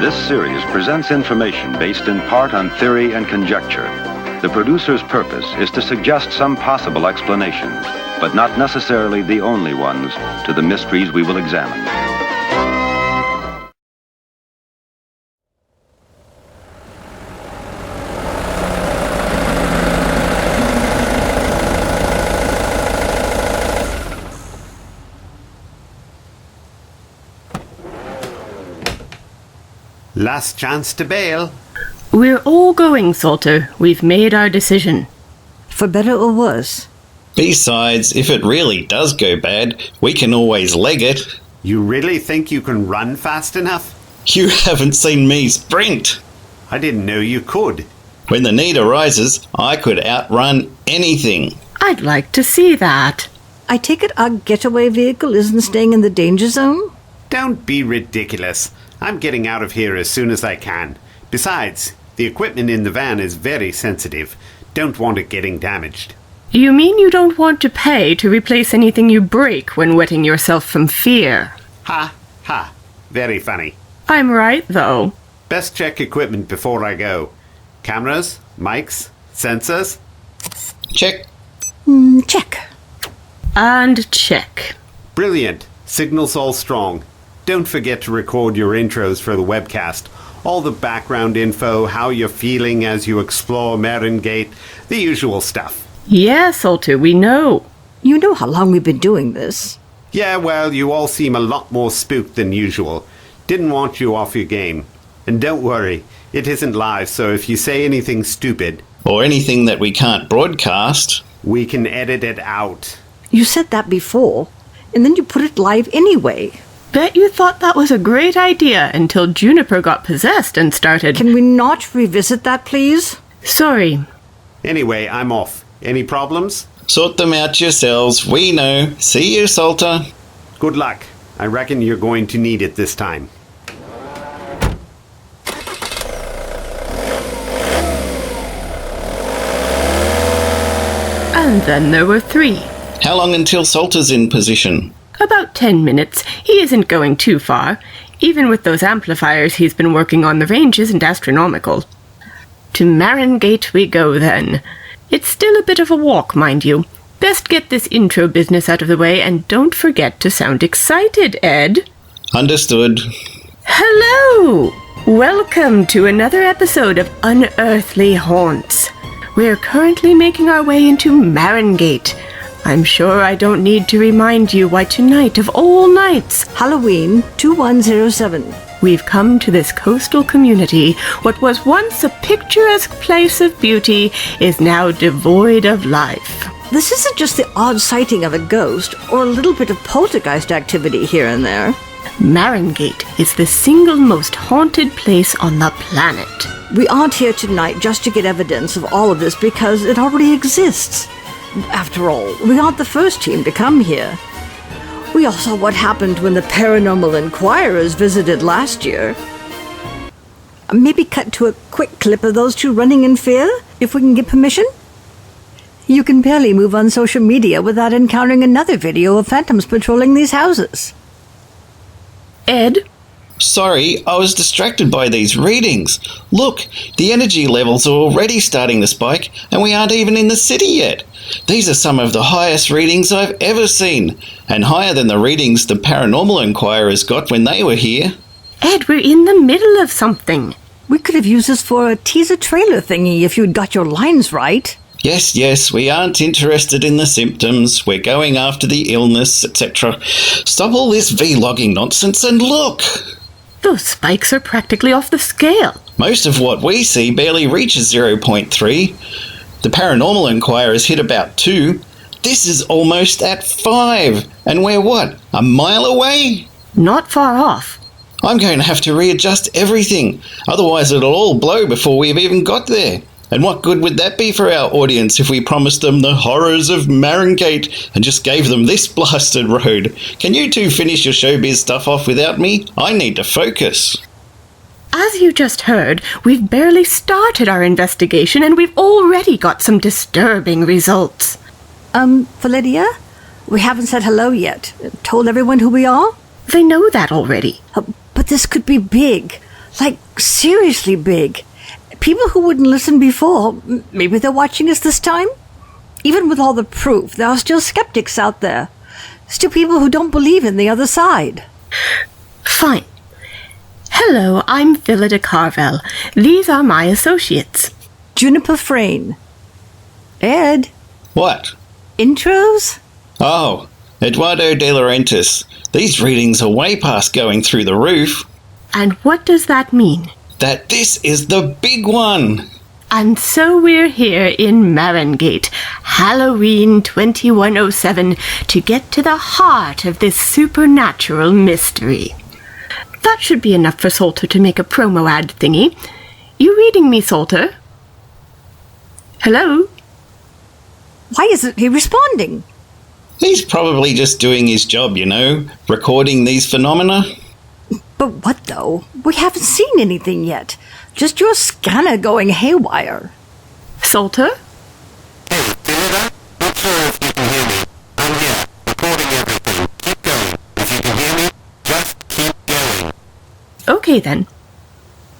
This series presents information based in part on theory and conjecture. The producer's purpose is to suggest some possible explanations, but not necessarily the only ones, to the mysteries we will examine. Last chance to bail. We're all going, Salter. We've made our decision. For better or worse? Besides, if it really does go bad, we can always leg it. You really think you can run fast enough? You haven't seen me sprint. I didn't know you could. When the need arises, I could outrun anything. I'd like to see that. I take it our getaway vehicle isn't staying in the danger zone? Don't be ridiculous. I'm getting out of here as soon as I can. Besides, the equipment in the van is very sensitive. Don't want it getting damaged. You mean you don't want to pay to replace anything you break when wetting yourself from fear? Ha, ha. Very funny. I'm right, though. Best check equipment before I go. Cameras, mics, sensors. Check. Check. And check. Brilliant. Signals all strong. Don't forget to record your intros for the webcast. All the background info, how you're feeling as you explore Marringate, the usual stuff. Yes, Salter, we know. You know how long we've been doing this. Yeah, well, you all seem a lot more spooked than usual. Didn't want you off your game. And don't worry, it isn't live, so if you say anything stupid... Or anything that we can't broadcast... We can edit it out. You said that before, and then you put it live anyway. Bet you thought that was a great idea until Juniper got possessed and started... Can we not revisit that, please? Sorry. Anyway, I'm off. Any problems? Sort them out yourselves, we know. See you, Salter. Good luck. I reckon you're going to need it this time. And then there were 3. How long until Salter's in position? About 10 minutes. He isn't going too far. Even with those amplifiers he's been working on, the range isn't astronomical. To Marringate we go, then. It's still a bit of a walk, mind you. Best get this intro business out of the way, and don't forget to sound excited, Ed. Understood. Hello! Welcome to another episode of Unearthly Haunts. We're currently making our way into Marringate. I'm sure I don't need to remind you why tonight of all nights, Hallowe'en 2107. we've come to this coastal community. What was once a picturesque place of beauty is now devoid of life. This isn't just the odd sighting of a ghost or a little bit of poltergeist activity here and there. Marringate is the single most haunted place on the planet. We aren't here tonight just to get evidence of all of this because it already exists. After all, we aren't the first team to come here. We all saw what happened when the Paranormal Inquirers visited last year. Maybe cut to a quick clip of those 2 running in fear, if we can get permission? You can barely move on social media without encountering another video of phantoms patrolling these houses. Ed? Sorry, I was distracted by these readings. Look, the energy levels are already starting to spike, and we aren't even in the city yet. These are some of the highest readings I've ever seen, and higher than the readings the Paranormal Inquirers got when they were here. Ed, we're in the middle of something. We could have used this for a teaser trailer thingy if you'd got your lines right. Yes, we aren't interested in the symptoms. We're going after the illness, etc. Stop all this vlogging nonsense and look! Those spikes are practically off the scale. Most of what we see barely reaches 0.3. The Paranormal Inquirers hit about 2. This is almost at 5. And we're what, a mile away? Not far off. I'm going to have to readjust everything. Otherwise it'll all blow before we've even got there. And what good would that be for our audience if we promised them the horrors of Marringate and just gave them this blasted road? Can you 2 finish your showbiz stuff off without me? I need to focus. As you just heard, we've barely started our investigation and we've already got some disturbing results. Phyllida? We haven't said hello yet. Told everyone who we are? They know that already. But this could be big. Like, seriously big. People who wouldn't listen before, maybe they're watching us this time? Even with all the proof, there are still skeptics out there. Still people who don't believe in the other side. Fine. Hello, I'm Phyllida Carvel. These are my associates. Juniper Frayne. Ed. What? Intros? Oh, Eduardo de Laurentiis. These readings are way past going through the roof. And what does that mean? That this is the big one. And so we're here in Marringate, Hallowe'en 2107, to get to the heart of this supernatural mystery. That should be enough for Salter to make a promo ad thingy. You reading me, Salter? Hello? Why isn't he responding? He's probably just doing his job, you know, recording these phenomena. But what, though? We haven't seen anything yet. Just your scanner going haywire. Salter? Hey, Phyllida? Not sure if you can hear me. I'm here, recording everything. Keep going. If you can hear me, just keep going. Okay then.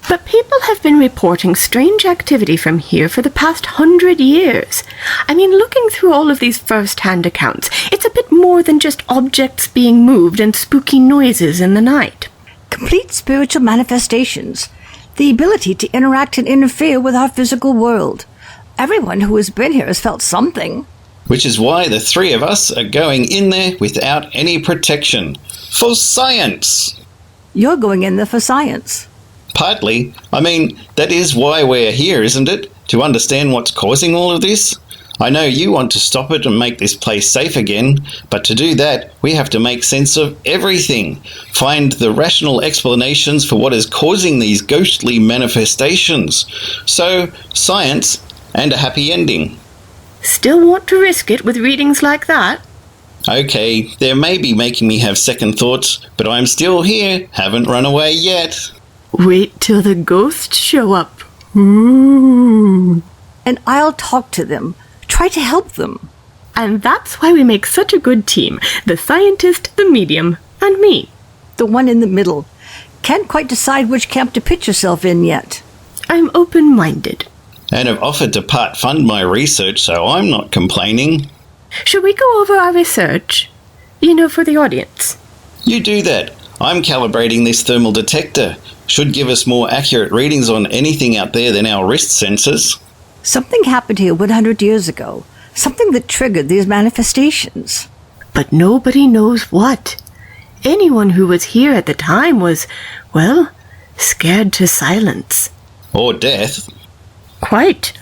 But people have been reporting strange activity from here for the past 100 years. I mean, looking through all of these first-hand accounts, it's a bit more than just objects being moved and spooky noises in the night. Complete spiritual manifestations. The ability to interact and interfere with our physical world. Everyone who has been here has felt something. Which is why the three of us are going in there without any protection. For science! You're going in there for science. Partly. I mean, that is why we're here, isn't it? To understand what's causing all of this? I know you want to stop it and make this place safe again, but to do that, we have to make sense of everything. Find the rational explanations for what is causing these ghostly manifestations. So, science and a happy ending. Still want to risk it with readings like that? Okay, they may be making me have second thoughts, but I'm still here, haven't run away yet. Wait till the ghosts show up. Ooh. And I'll talk to them. Try to help them. And that's why we make such a good team. The scientist, the medium, and me. The one in the middle. Can't quite decide which camp to pitch yourself in yet. I'm open-minded. And have offered to part fund my research, so I'm not complaining. Should we go over our research? You know, for the audience. You do that. I'm calibrating this thermal detector. Should give us more accurate readings on anything out there than our wrist sensors. Something happened here 100 years ago. Something that triggered these manifestations. But nobody knows what. Anyone who was here at the time was, well, scared to silence. Or death. Quite.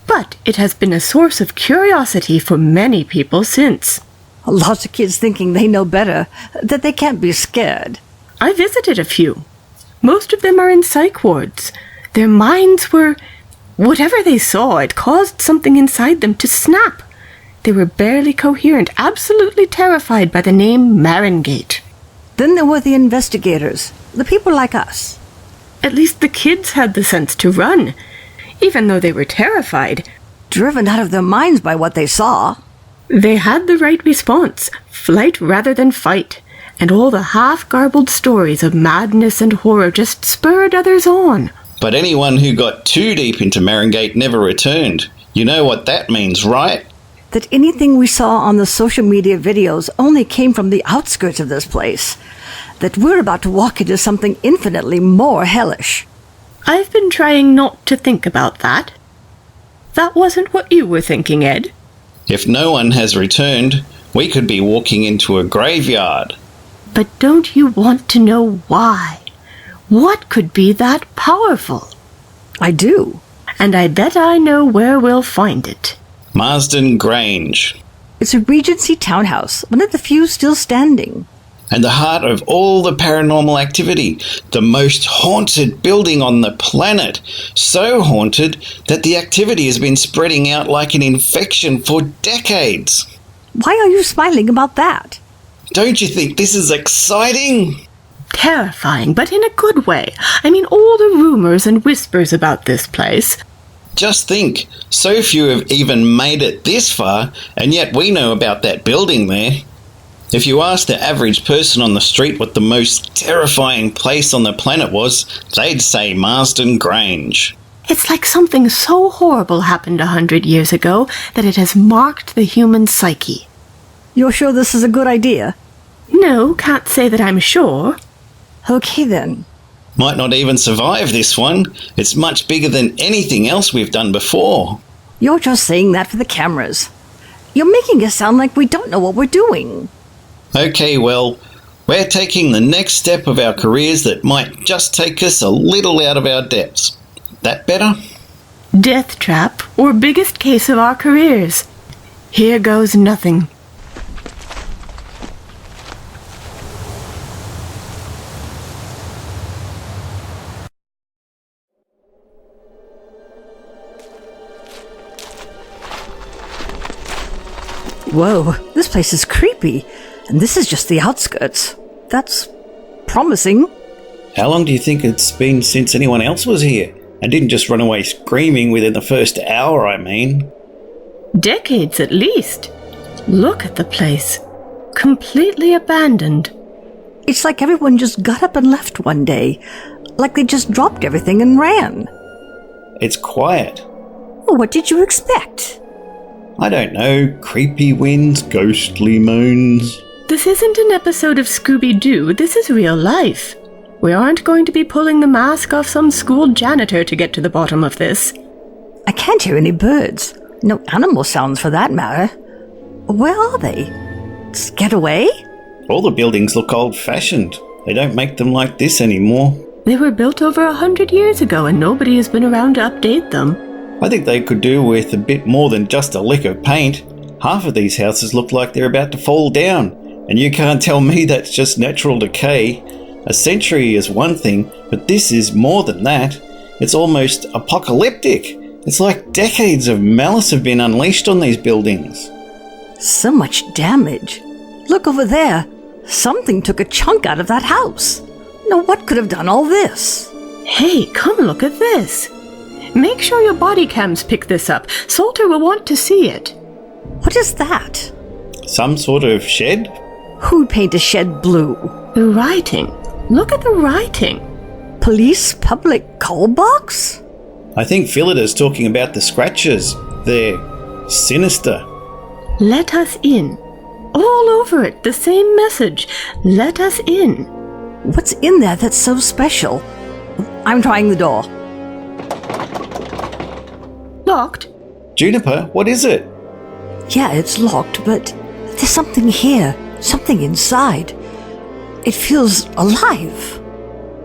But it has been a source of curiosity for many people since. Lots of kids thinking they know better, that they can't be scared. I visited a few. Most of them are in psych wards. Their minds were... Whatever they saw, it caused something inside them to snap. They were barely coherent, absolutely terrified by the name Marringate. Then there were the investigators, the people like us. At least the kids had the sense to run, even though they were terrified. Driven out of their minds by what they saw. They had the right response, flight rather than fight, and all the half-garbled stories of madness and horror just spurred others on. But anyone who got too deep into Marringate never returned. You know what that means, right? That anything we saw on the social media videos only came from the outskirts of this place. That we're about to walk into something infinitely more hellish. I've been trying not to think about that. That wasn't what you were thinking, Ed. If no one has returned, we could be walking into a graveyard. But don't you want to know why? What could be that powerful? I do. And I bet I know where we'll find it. Marsden Grange. It's a Regency townhouse, one of the few still standing. And the heart of all the paranormal activity. The most haunted building on the planet. So haunted that the activity has been spreading out like an infection for decades. Why are you smiling about that? Don't you think this is exciting? Terrifying, but in a good way. I mean, all the rumors and whispers about this place. Just think, so few have even made it this far, and yet we know about that building there. If you asked the average person on the street what the most terrifying place on the planet was, they'd say Marsden Grange. It's like something so horrible happened 100 years ago that it has marked the human psyche. You're sure this is a good idea? No, can't say that I'm sure. Okay then. Might not even survive this one. It's much bigger than anything else we've done before. You're just saying that for the cameras. You're making us sound like we don't know what we're doing. Okay, well, we're taking the next step of our careers that might just take us a little out of our depths. That better? Death trap or biggest case of our careers. Here goes nothing. Whoa, this place is creepy. And this is just the outskirts. That's promising. How long do you think it's been since anyone else was here? And didn't just run away screaming within the first hour, I mean. Decades at least. Look at the place. Completely abandoned. It's like everyone just got up and left one day. Like they just dropped everything and ran. It's quiet. Well, what did you expect? I don't know, creepy winds, ghostly moans. This isn't an episode of Scooby-Doo. This is real life. We aren't going to be pulling the mask off some school janitor to get to the bottom of this. I can't hear any birds. No animal sounds for that matter. Where are they? Scared away? All the buildings look old-fashioned. They don't make them like this anymore. They were built over 100 years ago and nobody has been around to update them. I think they could do with a bit more than just a lick of paint. Half of these houses look like they're about to fall down, and you can't tell me that's just natural decay. A century is one thing, but this is more than that. It's almost apocalyptic. It's like decades of malice have been unleashed on these buildings. So much damage. Look over there. Something took a chunk out of that house. Now what could have done all this? Hey, come look at this. Make sure your body cams pick this up. Salter will want to see it. What is that? Some sort of shed? Who'd paint a shed blue? The writing. Look at the writing. Police public call box? I think Phyllida's talking about the scratches. They're sinister. Let us in. All over it, the same message. Let us in. What's in there that's so special? I'm trying the door. Locked? Juniper, what is it? Yeah, it's locked, but there's something here. Something inside. It feels alive.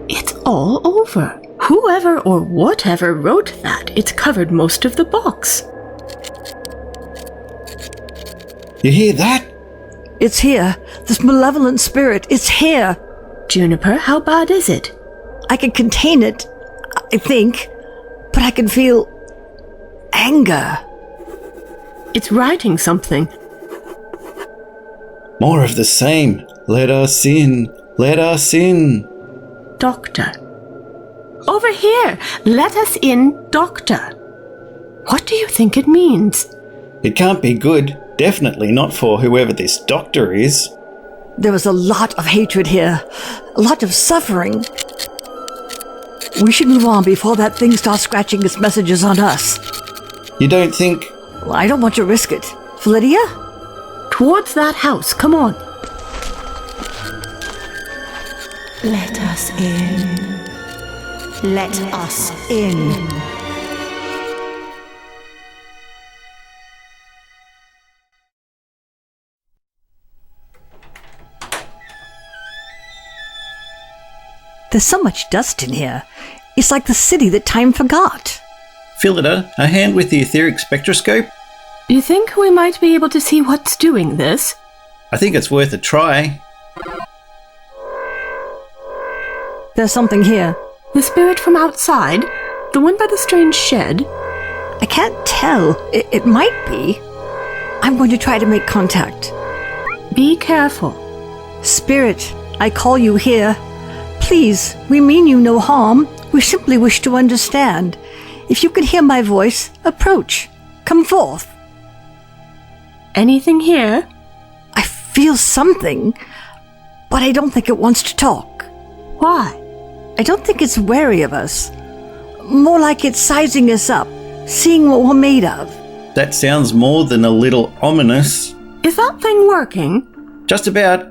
It's all over. Whoever or whatever wrote that, it's covered most of the box. You hear that? It's here. This malevolent spirit, it's here. Juniper, how bad is it? I can contain it, I think, but I can feel anger. It's writing something. More of the same. Let us in. Let us in. Doctor. Over here. Let us in, Doctor. What do you think it means? It can't be good. Definitely not for whoever this doctor is. There was a lot of hatred here. A lot of suffering. We should move on before that thing starts scratching its messages on us. You don't think... Well, I don't want to risk it. Phyllida? Towards that house. Come on. Let us in. Let us in. There's so much dust in here. It's like the city that time forgot. Phyllida, a hand with the etheric spectroscope? You think we might be able to see what's doing this? I think it's worth a try. There's something here. The spirit from outside? The one by the strange shed? I can't tell. It might be. I'm going to try to make contact. Be careful. Spirit, I call you here. Please, we mean you no harm. We simply wish to understand. If you can hear my voice, approach. Come forth. Anything here? I feels something, but I don't think it wants to talk. Why? I don't think it's wary of us. More like it's sizing us up, seeing what we're made of. That sounds more than a little ominous. Is that thing working? Just about.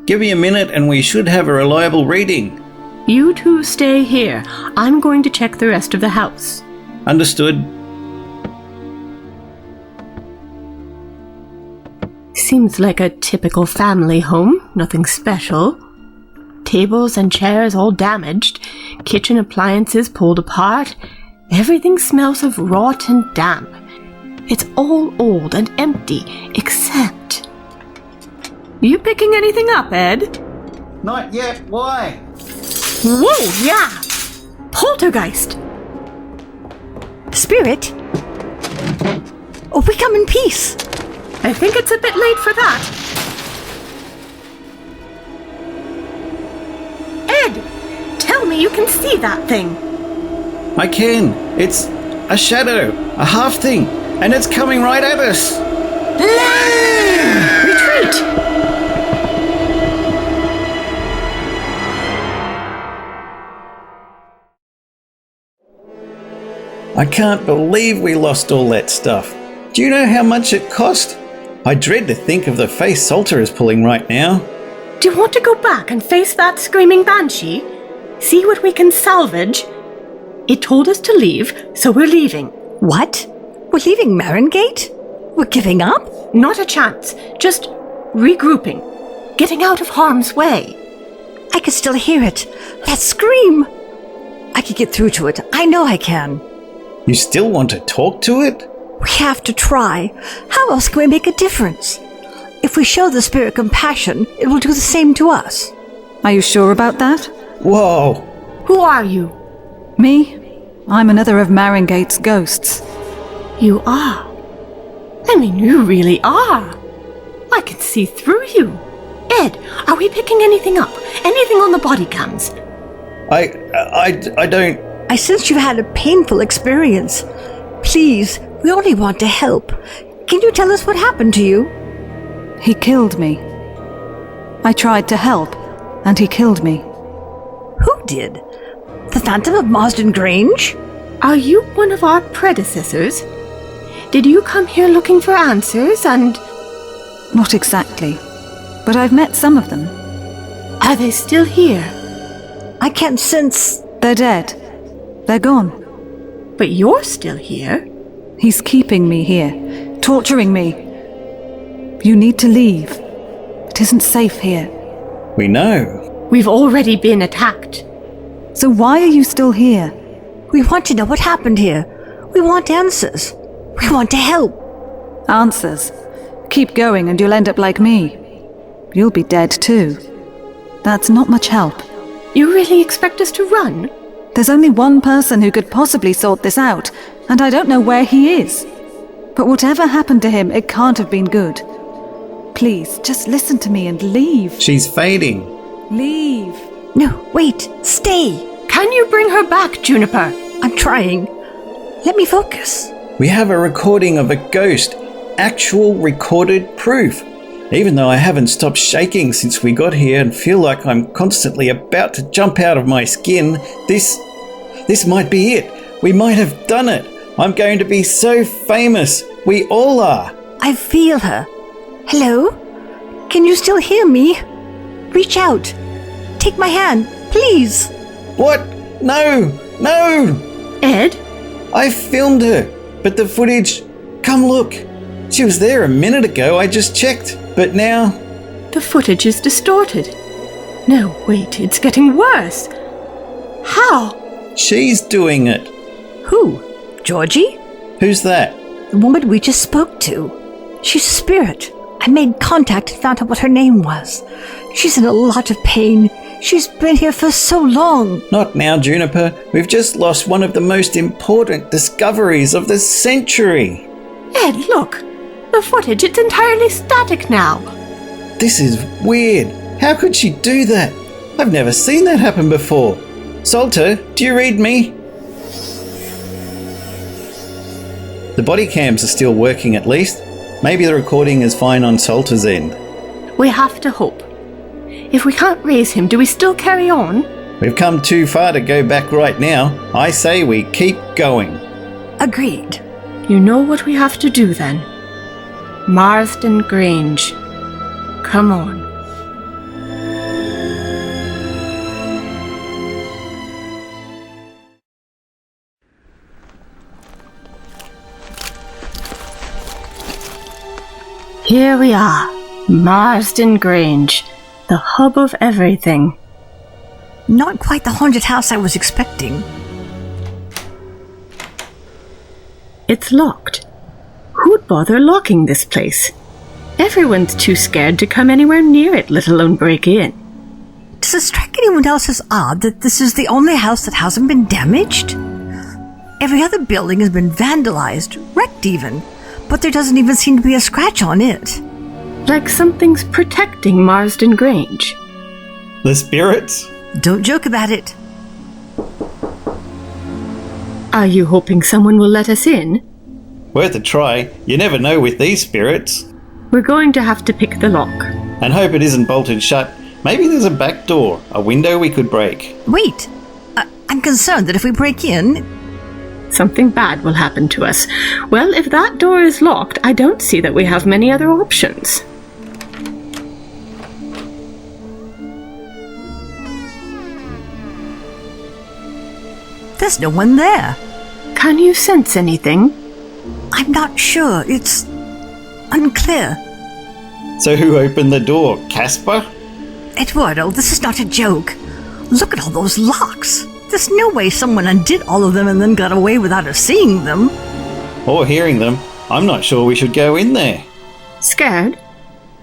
Give me a minute and we should have a reliable reading. You two stay here. I'm going to check the rest of the house. Understood. Seems like a typical family home, nothing special. Tables and chairs all damaged, kitchen appliances pulled apart. Everything smells of rot and damp. It's all old and empty, except... You picking anything up, Ed? Not yet. Why? Whoa, yeah! Poltergeist! Spirit? Oh, we come in peace. I think it's a bit late for that. Ed! Tell me you can see that thing. I can. It's a shadow, a half thing, and it's coming right at us. Retreat! I can't believe we lost all that stuff. Do you know how much it cost? I dread to think of the face Salter is pulling right now. Do you want to go back and face that screaming banshee? See what we can salvage? It told us to leave, so we're leaving. What? We're leaving Marringate? We're giving up? Not a chance. Just regrouping. Getting out of harm's way. I can still hear it. That scream! I can get through to it. I know I can. You still want to talk to it? We have to try. How else can we make a difference? If we show the spirit compassion, it will do the same to us. Are you sure about that? Whoa! Who are you? Me? I'm another of Marringate's ghosts. You are. I mean, you really are. I can see through you. Ed, are we picking anything up? Anything on the body cams? I don't... I sense you've had a painful experience. Please, we only want to help. Can you tell us what happened to you? He killed me. I tried to help, and he killed me. Who did? The Phantom of Marsden Grange? Are you one of our predecessors? Did you come here looking for answers and... Not exactly, but I've met some of them. Are they still here? I can't sense... They're dead. They're gone. But you're still here. He's keeping me here, torturing me. You need to leave. It isn't safe here. We know. We've already been attacked. So why are you still here? We want to know what happened here. We want answers. We want to help. Answers. Keep going and you'll end up like me. You'll be dead too. That's not much help. You really expect us to run? There's only one person who could possibly sort this out, and I don't know where he is. But whatever happened to him, it can't have been good. Please, just listen to me and leave. She's fading. Leave. No, wait. Stay. Can you bring her back, Juniper? I'm trying. Let me focus. We have a recording of a ghost. Actual recorded proof. Even though I haven't stopped shaking since we got here and feel like I'm constantly about to jump out of my skin, this might be it. We might have done it. I'm going to be so famous. We all are. I feel her. Hello? Can you still hear me? Reach out. Take my hand, please. What? No! No! Ed? I filmed her, but the footage... Come look. She was there a minute ago. I just checked. But now... The footage is distorted. No, wait, it's getting worse. How? She's doing it. Who? Georgie? Who's that? The woman we just spoke to. She's a spirit. I made contact and found out what her name was. She's in a lot of pain. She's been here for so long. Not now, Juniper. We've just lost one of the most important discoveries of the century. Ed, look. The footage, it's entirely static now. This is weird. How could she do that? I've never seen that happen before. Salter, do you read me? The body cams are still working at least. Maybe the recording is fine on Salter's end. We have to hope. If we can't raise him, do we still carry on? We've come too far to go back right now. I say we keep going. Agreed. You know what we have to do then. Marsden Grange. Come on. Here we are, Marsden Grange, the hub of everything. Not quite the haunted house I was expecting. It's locked. Who'd bother locking this place? Everyone's too scared to come anywhere near it, let alone break in. Does it strike anyone else as odd that this is the only house that hasn't been damaged? Every other building has been vandalized, wrecked even, but there doesn't even seem to be a scratch on it. Like something's protecting Marsden Grange. The spirits? Don't joke about it. Are you hoping someone will let us in? Worth a try. You never know with these spirits. We're going to have to pick the lock. And hope it isn't bolted shut. Maybe there's a back door, a window we could break. Wait, I'm concerned that if we break in, Something bad will happen to us. Well, if that door is locked, I don't see that we have many other options. there's no one there. Can you sense anything? I'm not sure. It's unclear. So who opened the door? Casper? Eduardo, this is not a joke. Look at all those locks. There's no way someone undid all of them and then got away without us seeing them. Or hearing them. I'm not sure we should go in there. Scared?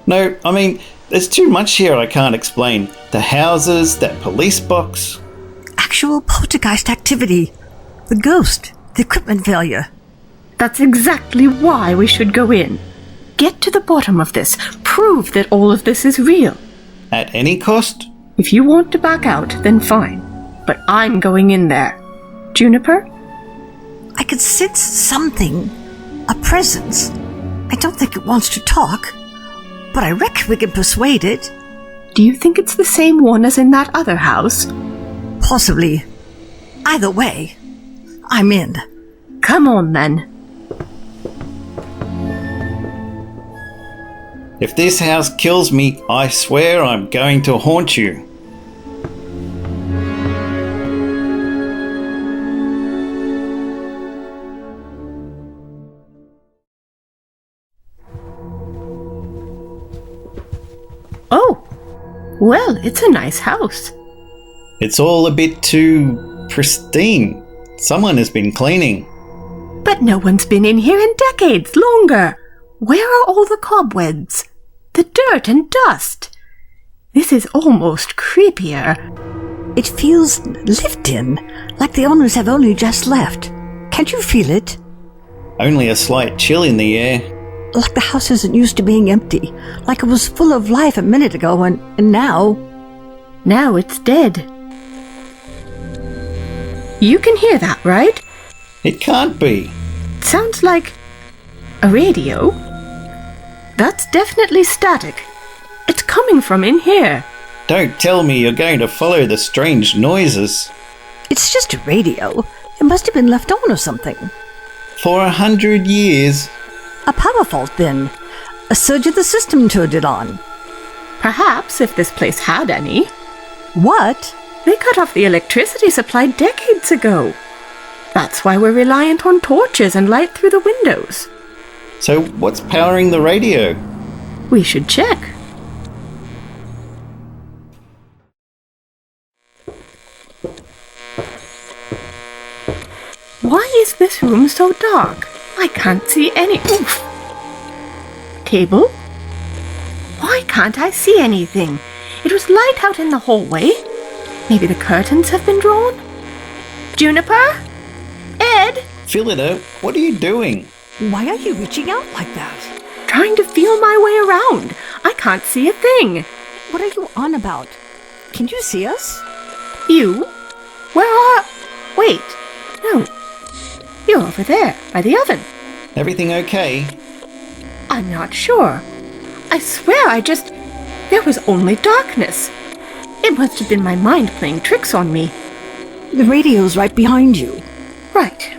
No, I mean, there's too much here I can't explain. The houses, that police box. Actual poltergeist activity. The ghost. The equipment failure. That's exactly why we should go in. Get to the bottom of this. Prove that all of this is real. At any cost? If you want to back out, then fine. But I'm going in there. Juniper? I could sense something. A presence. I don't think it wants to talk. But I reckon we can persuade it. Do you think it's the same one as in that other house? Possibly. Either way, I'm in. Come on, then. If this house kills me, I swear I'm going to haunt you. Oh, well, it's a nice house. It's all a bit too pristine. Someone has been cleaning. But no one's been in here in decades longer. Where are all the cobwebs? The dirt and dust? This is almost creepier. It feels lived in, like the owners have only just left. Can't you feel it? Only a slight chill in the air. Like the house isn't used to being empty. Like it was full of life a minute ago and now... Now it's dead. You can hear that, right? It can't be. It sounds like a radio. That's definitely static. It's coming from in here. Don't tell me you're going to follow the strange noises. It's just a radio. It must have been left on or something. For 100 years. A power fault then. A surge of the system turned it on. Perhaps if this place had any. What? They cut off the electricity supply decades ago. That's why we're reliant on torches and light through the windows. So what's powering the radio? We should check. Why is this room so dark? I can't see any... Oof! Table? Why can't I see anything? It was light out in the hallway. Maybe the curtains have been drawn? Juniper? Ed? Phyllida, what are you doing? Why are you reaching out like that? Trying to feel my way around. I can't see a thing. What are you on about? Can you see us? You? Where are... Wait. No. You're over there, by the oven. Everything okay? I'm not sure. I swear I just... There was only darkness. It must have been my mind playing tricks on me. The radio's right behind you. Right.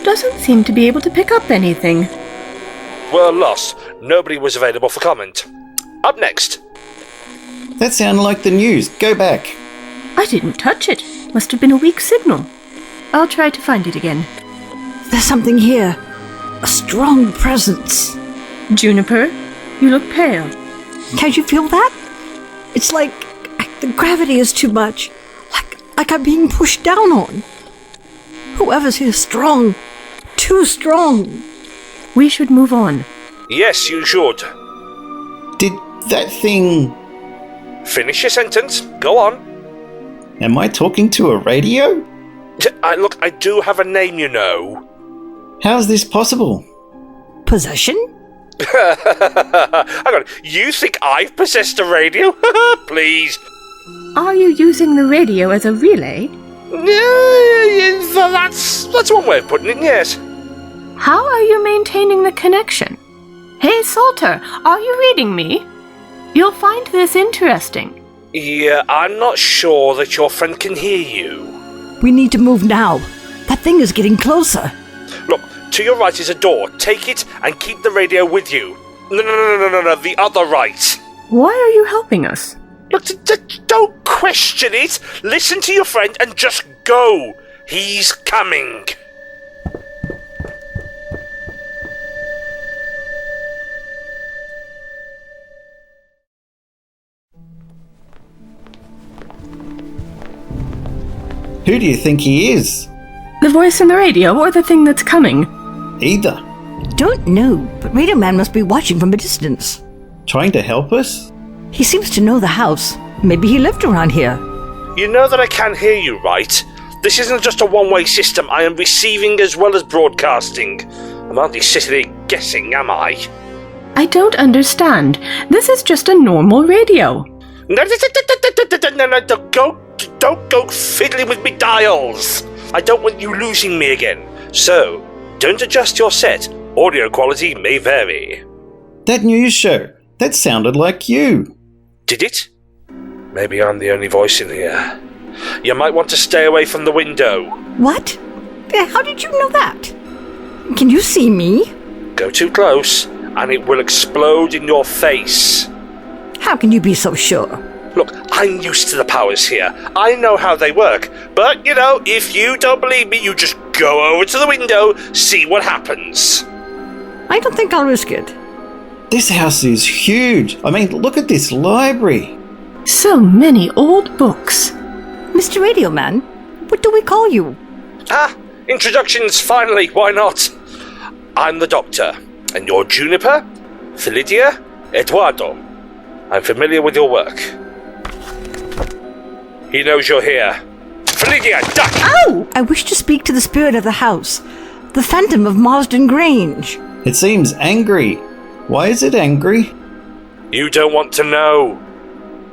Doesn't seem to be able to pick up anything. We're lost. Nobody was available for comment. Up next. That sounded like the news. Go back. I didn't touch it. Must have been a weak signal. I'll try to find it again. There's something here. A strong presence. Juniper, you look pale. Can't you feel that? It's like the gravity is too much. Like I'm being pushed down on. Whoever's here is strong. Too strong. We should move on. Yes, you should. Did that thing... Finish your sentence. Go on. Am I talking to a radio? Look, I do have a name, you know. How's this possible? Possession? Hang on, you think I've possessed a radio? Please. Are you using the radio as a relay? That's one way of putting it, yes. How are you maintaining the connection? Hey, Salter, are you reading me? You'll find this interesting. Yeah, I'm not sure that your friend can hear you. We need to move now. That thing is getting closer. Look, to your right is a door. Take it and keep the radio with you. No, the other right. Why are you helping us? Look, don't question it. Listen to your friend and just go. He's coming. Who do you think he is? The voice in the radio or the thing that's coming? Either. Don't know, but Radio Man must be watching from a distance. Trying to help us? He seems to know the house. Maybe he lived around here. You know that I can hear you, right? This isn't just a one-way system. I am receiving as well as broadcasting. I'm hardly sitting here guessing, am I? I don't understand. This is just a normal radio. No, don't go fiddling with me dials. I don't want you losing me again. So, don't adjust your set. Audio quality may vary. That news show. That sounded like you. Did it? Maybe I'm the only voice in here. You might want to stay away from the window. What? How did you know that? Can you see me? Go too close, and it will explode in your face. How can you be so sure? Look, I'm used to the powers here. I know how they work. But, if you don't believe me, you just go over to the window, see what happens. I don't think I'll risk it. This house is huge. I mean, look at this library. So many old books. Mr. Radio Man, what do we call you? Introductions, finally, why not? I'm the Doctor, and you're Juniper, Phyllida, Eduardo. I'm familiar with your work. He knows you're here. Phyllida, duck! Ow! I wish to speak to the spirit of the house, the Phantom of Marsden Grange. It seems angry. Why is it angry? You don't want to know.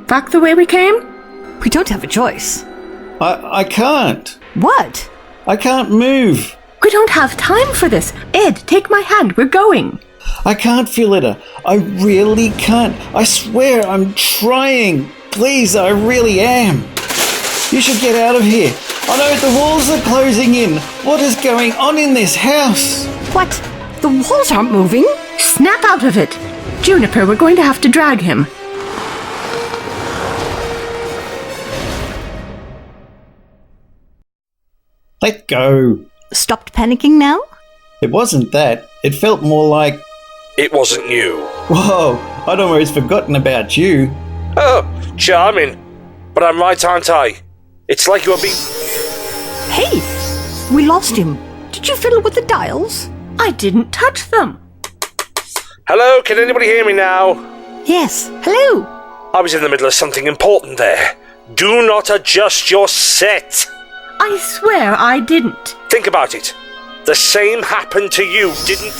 Back the way we came? We don't have a choice. I can't. What? I can't move. We don't have time for this. Ed, take my hand. We're going. I can't, Phyllida. I really can't. I swear I'm trying. Please, I really am. You should get out of here. I know the walls are closing in. What is going on in this house? What? The walls aren't moving? Snap out of it. Juniper, we're going to have to drag him. Let go. Stopped panicking now? It wasn't that. It felt more like... It wasn't you. Whoa, I'd almost forgotten about you. Oh, charming. But I'm right, aren't I? It's like you're being... Hey! We lost him. Did you fiddle with the dials? I didn't touch them. Hello, can anybody hear me now? Yes. Hello. I was in the middle of something important there. Do not adjust your set. I swear I didn't. Think about it. The same happened to you, didn't...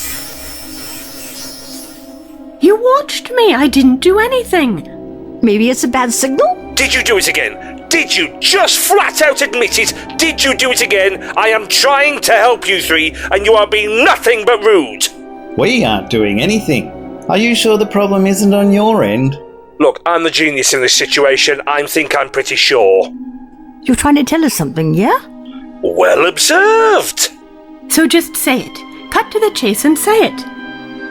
You watched me. I didn't do anything. Maybe it's a bad signal? Did you do it again? Did you just flat out admit it? Did you do it again? I am trying to help you three, and you are being nothing but rude. We aren't doing anything. Are you sure the problem isn't on your end? Look, I'm the genius in this situation. I think I'm pretty sure. You're trying to tell us something, yeah? Well observed! So just say it. Cut to the chase and say it.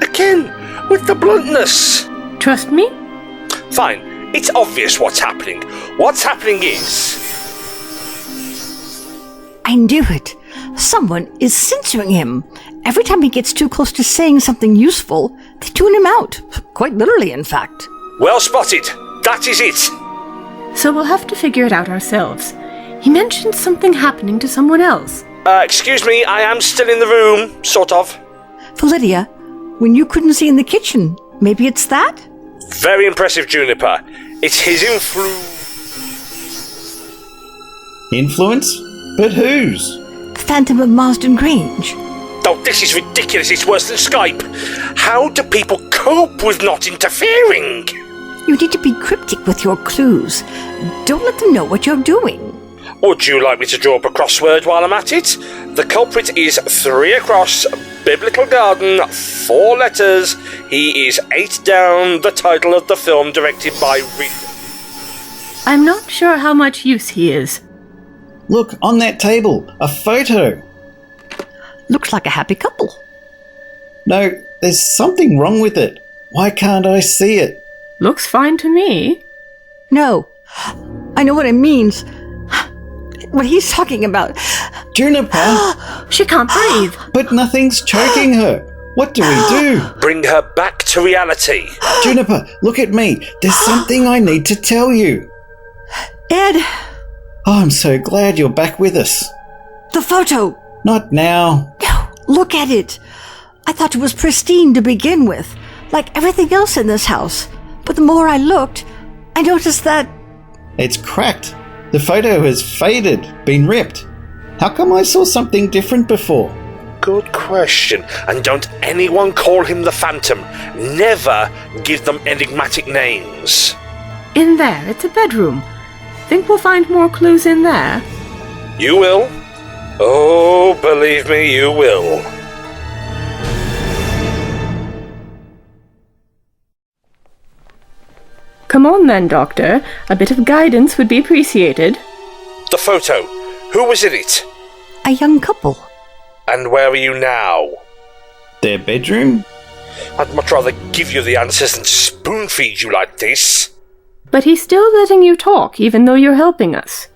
Again, with the bluntness. Trust me? Fine, it's obvious what's happening. What's happening is... I knew it. Someone is censoring him. Every time he gets too close to saying something useful, they tune him out. Quite literally, in fact. Well spotted. That is it. So we'll have to figure it out ourselves. He mentioned something happening to someone else. Excuse me, I am still in the room, sort of. Phyllida, when you couldn't see in the kitchen, maybe it's that? Very impressive, Juniper. It's his Influence? But whose? The Phantom of Marsden Grange. Oh, this is ridiculous. It's worse than Skype. How do people cope with not interfering? You need to be cryptic with your clues. Don't let them know what you're doing. Would you like me to draw up a crossword while I'm at it? The culprit is 3 across, Biblical Garden, 4 letters. He is 8 down, the title of the film directed by Reed. I'm not sure how much use he is. Look, on that table, a photo. Looks like a happy couple. No, there's something wrong with it. Why can't I see it? Looks fine to me. No, I know what it means. What he's talking about. Juniper! She can't breathe. But nothing's choking her. What do we do? Bring her back to reality. Juniper, look at me. There's something I need to tell you. Ed! Oh, I'm so glad you're back with us. The photo! Not now. No, look at it. I thought it was pristine to begin with, like everything else in this house. But the more I looked, I noticed that... It's cracked. The photo has faded, been ripped. How come I saw something different before? Good question. And don't anyone call him the Phantom. Never give them enigmatic names. In there, it's a bedroom. Think we'll find more clues in there? You will. Oh, believe me, you will. Come on then, Doctor. A bit of guidance would be appreciated. The photo. Who was in it? A young couple. And where are you now? Their bedroom? I'd much rather give you the answers than spoon feed you like this. But he's still letting you talk, even though you're helping us.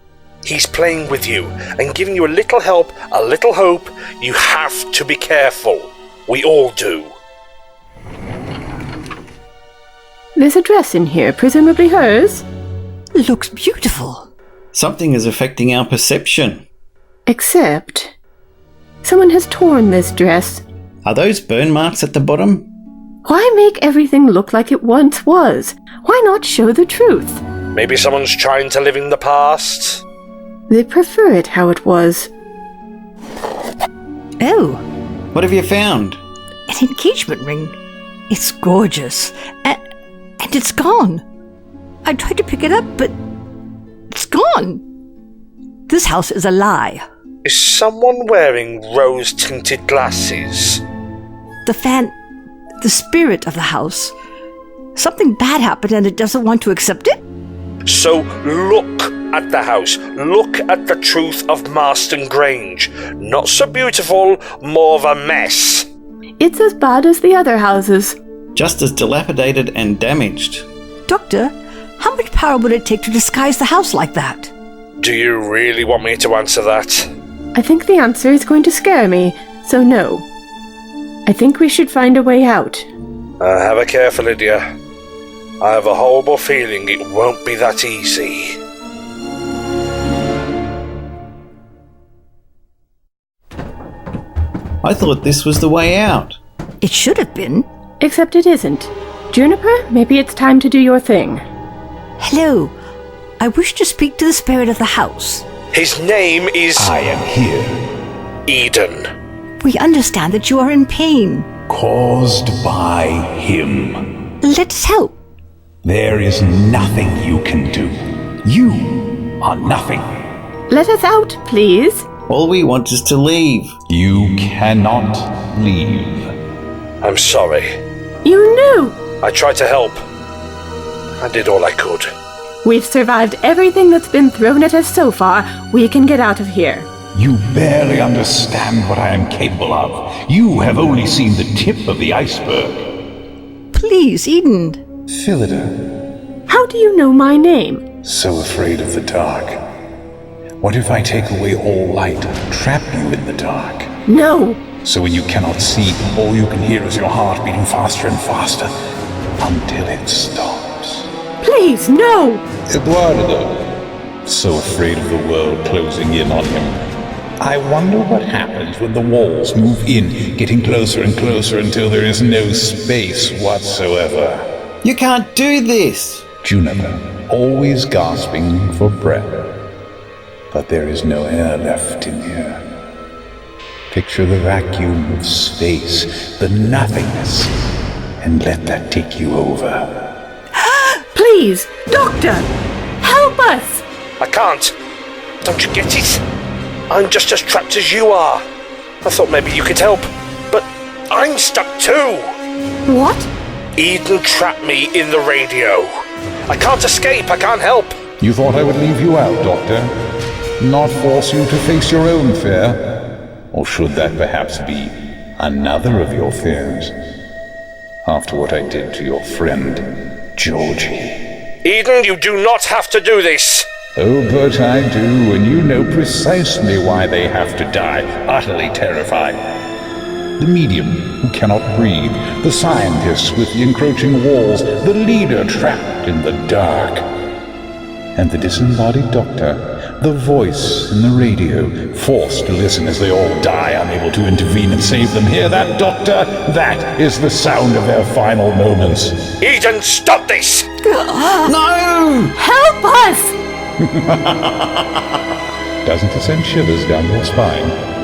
He's playing with you and giving you a little help, a little hope. You have to be careful. We all do. There's a dress in here, presumably hers. Looks beautiful. Something is affecting our perception. Except... someone has torn this dress. Are those burn marks at the bottom? Why make everything look like it once was? Why not show the truth? Maybe someone's trying to live in the past. They prefer it how it was. Oh. What have you found? An engagement ring. It's gorgeous. And it's gone. I tried to pick it up, but it's gone. This house is a lie. Is someone wearing rose-tinted glasses? The spirit of the house. Something bad happened and it doesn't want to accept it? So look at the house. Look at the truth of Marsden Grange. Not so beautiful, more of a mess. It's as bad as the other houses. Just as dilapidated and damaged. Doctor, how much power would it take to disguise the house like that? Do you really want me to answer that? I think the answer is going to scare me, so no. I think we should find a way out. Have a care, Phyllida. I have a horrible feeling it won't be that easy. I thought this was the way out. It should have been. Except it isn't. Juniper, maybe it's time to do your thing. Hello. I wish to speak to the spirit of the house. His name is... I am here. Eden. We understand that you are in pain. Caused by him. Let us help. There is nothing you can do. You are nothing. Let us out, please. All we want is to leave. You cannot leave. I'm sorry. You knew. I tried to help. I did all I could. We've survived everything that's been thrown at us so far. We can get out of here. You barely understand what I am capable of. You have only seen the tip of the iceberg. Please, Eden. Phyllida, How do you know my name? so afraid of the dark. What if I take away all light, trap you in the dark? No! So when you cannot see, all you can hear is your heart beating faster and faster until it stops. Please, no! Eduardo, so afraid of the world closing in on him. I wonder what happens when the walls move in, getting closer and closer until there is no space whatsoever. You can't do this! Juniper, always gasping for breath. But there is no air left in here. Picture the vacuum of space, the nothingness, and let that take you over. Please, Doctor! Help us! I can't. Don't you get it? I'm just as trapped as you are. I thought maybe you could help, but I'm stuck too. What? Eden trapped me in the radio. I can't escape, I can't help. You thought I would leave you out, Doctor? Not force you to face your own fear? Or should that perhaps be another of your fears? After what I did to your friend, Georgie. Eden, you do not have to do this. Oh, but I do, and you know precisely why they have to die, utterly terrified. The medium who cannot breathe, the scientist with the encroaching walls, the leader trapped in the dark, and the disembodied doctor, the voice in the radio, forced to listen as they all die, unable to intervene and save them. Hear that, Doctor? That is the sound of their final moments. Eden, stop this! No! Help us! Doesn't it send shivers down your spine?